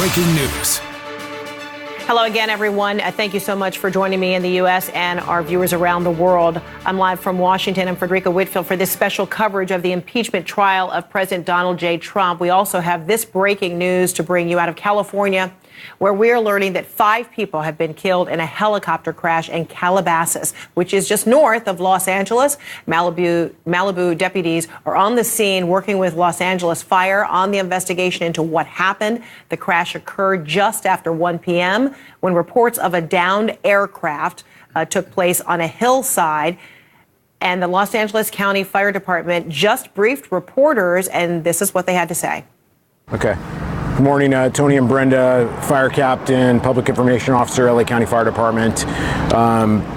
breaking news. Hello again, everyone. Thank you so much for joining me in the U.S. and our viewers around the world. I'm live from Washington. I'm Frederica Whitfield for this special coverage of the impeachment trial of President Donald J. Trump. We also have this breaking news to bring you out of California, where we are learning that 5 people have been killed in a helicopter crash in Calabasas, which is just north of Los Angeles. Malibu deputies are on the scene working with Los Angeles Fire on the investigation into what happened. The crash occurred just after 1 p.m. when reports of a downed aircraft took place on a hillside. And the Los Angeles County Fire Department just briefed reporters, and this is what they had to say. Okay. Good morning, Tony and Brenda, Fire Captain, Public Information Officer, LA County Fire Department.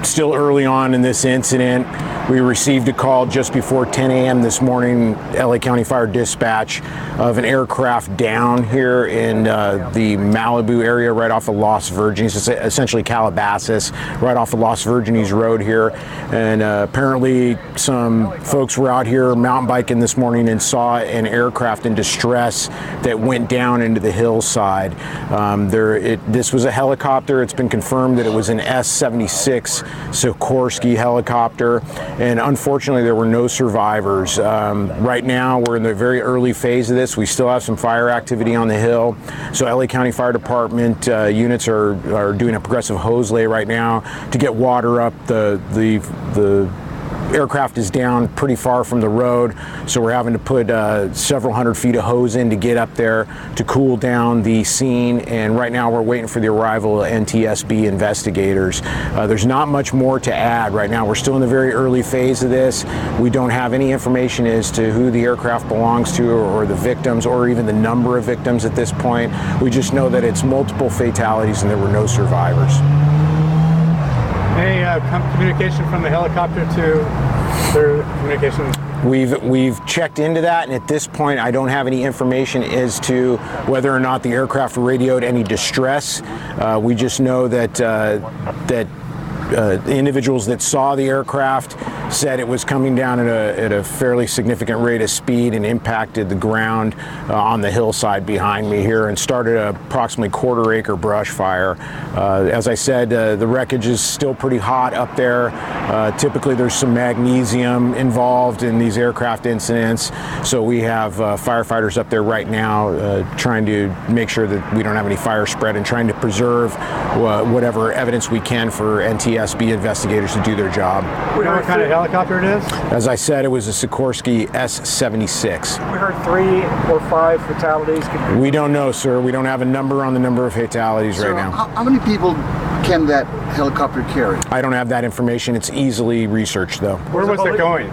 Still early on in this incident. We received a call just before 10 a.m. this morning, LA County Fire Dispatch, of an aircraft down here in the Malibu area right off of Los Virgenes. It's essentially Calabasas, right off of Los Virgenes Road here. And apparently some folks were out here mountain biking this morning and saw an aircraft in distress that went down into the hillside. This was a helicopter. It's been confirmed that it was an S-76 Sikorsky helicopter, and unfortunately there were no survivors. Right now we're in the very early phase of this. We still have some fire activity on the hill, so LA County Fire Department units are doing a progressive hose lay right now to get water up. The aircraft is down pretty far from the road, so we're having to put several hundred feet of hose in to get up there to cool down the scene. And right now we're waiting for the arrival of NTSB investigators. There's not much more to add right now. We're still in the very early phase of this. We don't have any information as to who the aircraft belongs to or the victims or even the number of victims at this point. We just know that it's multiple fatalities and there were no survivors. Any communication from the helicopter to their communications? We've checked into that, and at this point I don't have any information as to whether or not the aircraft radioed any distress. We just know that the individuals that saw the aircraft said it was coming down at a fairly significant rate of speed and impacted the ground on the hillside behind me here and started a approximately quarter-acre brush fire. As I said, the wreckage is still pretty hot up there. Typically there's some magnesium involved in these aircraft incidents, so we have firefighters up there right now trying to make sure that we don't have any fire spread and trying to preserve whatever evidence we can for NTSB investigators to do their job. We know what kind of helicopter it is? As I said, it was a Sikorsky S-76. We heard 3 or 5 fatalities. We don't know, sir. We don't have a number on the number of fatalities right now. How many people can that helicopter carry? I don't have that information. It's easily researched, though. Where was it going?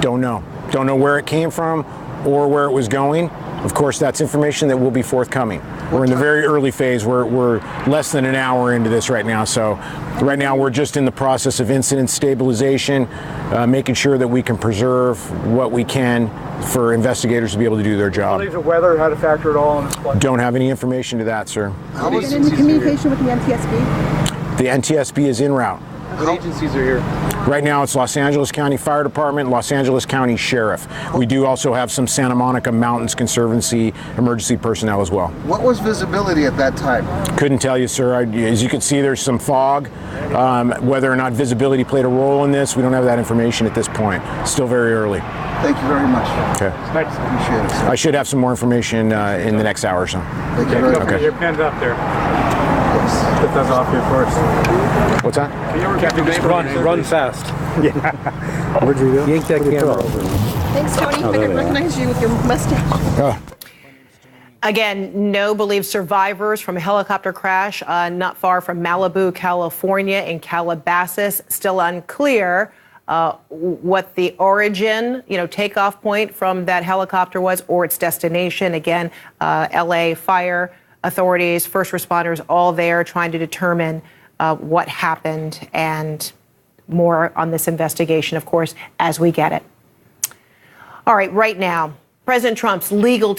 Don't know. Don't know where it came from or where it was going. Of course, that's information that will be forthcoming. We're in the very early phase. We're less than an hour into this right now. So right now we're just in the process of incident stabilization, making sure that we can preserve what we can for investigators to be able to do their job. I believe the weather had a factor at all in this place. Don't have any information to that, sir. Have you been in communication with the NTSB? The NTSB is en route. What agencies are here? Right now it's Los Angeles County Fire Department, Los Angeles County Sheriff. We do also have some Santa Monica Mountains Conservancy emergency personnel as well. What was visibility at that time? Couldn't tell you, sir. As you can see, there's some fog. Whether or not visibility played a role in this, we don't have that information at this point. Still very early. Thank you very much. Okay. Thanks. Appreciate it, sir. I should have some more information in the next hour or so. Thank you very much. Okay. Your pen's up there. Put those off here first. What's that? Captain, just run fast. Yeah. Where'd you go? Yank that camera over. Thanks, Tony. I could recognize you with your mustache. Oh. Again, no believed survivors from a helicopter crash not far from Malibu, California, in Calabasas. Still unclear what the origin, takeoff point from that helicopter was or its destination. Again, LA fire authorities, first responders, all there trying to determine what happened, and more on this investigation, of course, as we get it. All right, right now, President Trump's legal team